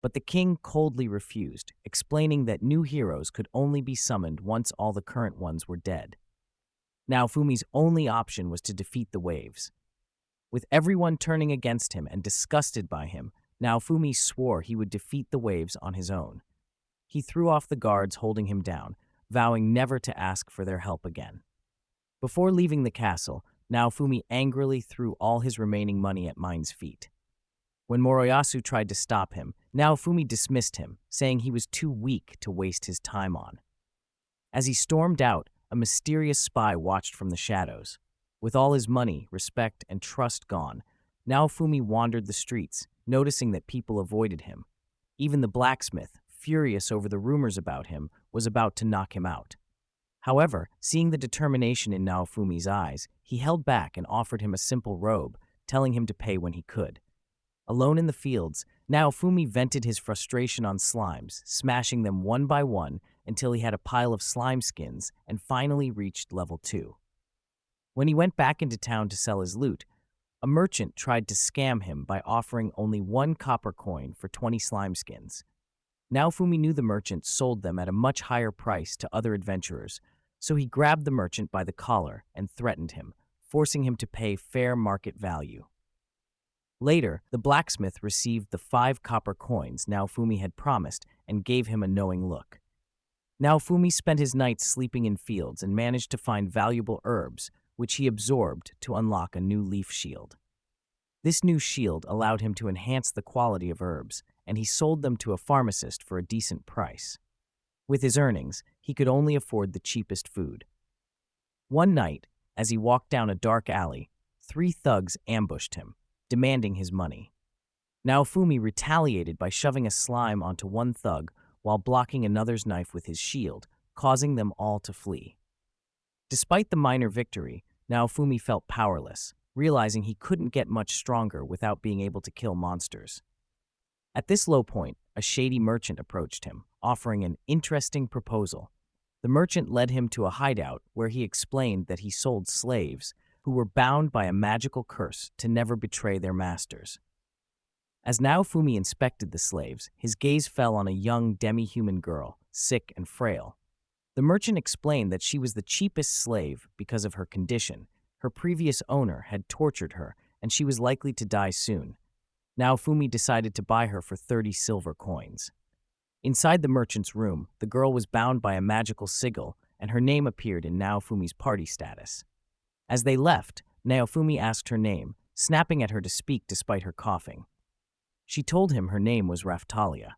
But the king coldly refused, explaining that new heroes could only be summoned once all the current ones were dead. Naofumi's only option was to defeat the waves. With everyone turning against him and disgusted by him, Naofumi swore he would defeat the waves on his own. He threw off the guards holding him down, vowing never to ask for their help again. Before leaving the castle, Naofumi angrily threw all his remaining money at Mine's feet. When Moroyasu tried to stop him, Naofumi dismissed him, saying he was too weak to waste his time on. As he stormed out, a mysterious spy watched from the shadows. With all his money, respect, and trust gone, Naofumi wandered the streets, noticing that people avoided him. Even the blacksmith, furious over the rumors about him, was about to knock him out. However, seeing the determination in Naofumi's eyes, he held back and offered him a simple robe, telling him to pay when he could. Alone in the fields, Naofumi vented his frustration on slimes, smashing them one by one until he had a pile of slime skins and finally reached level 2. When he went back into town to sell his loot, a merchant tried to scam him by offering only 1 copper coin for 20 slime skins. Naofumi knew the merchant sold them at a much higher price to other adventurers, so he grabbed the merchant by the collar and threatened him, forcing him to pay fair market value. Later, the blacksmith received the 5 copper coins Naofumi had promised and gave him a knowing look. Naofumi spent his nights sleeping in fields and managed to find valuable herbs, which he absorbed to unlock a new leaf shield. This new shield allowed him to enhance the quality of herbs, and he sold them to a pharmacist for a decent price. With his earnings, he could only afford the cheapest food. One night, as he walked down a dark alley, 3 thugs ambushed him, demanding his money. Naofumi retaliated by shoving a slime onto one thug while blocking another's knife with his shield, causing them all to flee. Despite the minor victory, Naofumi felt powerless, realizing he couldn't get much stronger without being able to kill monsters. At this low point, a shady merchant approached him, offering an interesting proposal. The merchant led him to a hideout where he explained that he sold slaves who were bound by a magical curse to never betray their masters. As Naofumi inspected the slaves, his gaze fell on a young demi-human girl, sick and frail. The merchant explained that she was the cheapest slave because of her condition. Her previous owner had tortured her, and she was likely to die soon. Naofumi decided to buy her for 30 silver coins. Inside the merchant's room, the girl was bound by a magical sigil, and her name appeared in Naofumi's party status. As they left, Naofumi asked her name, snapping at her to speak despite her coughing. She told him her name was Raftalia.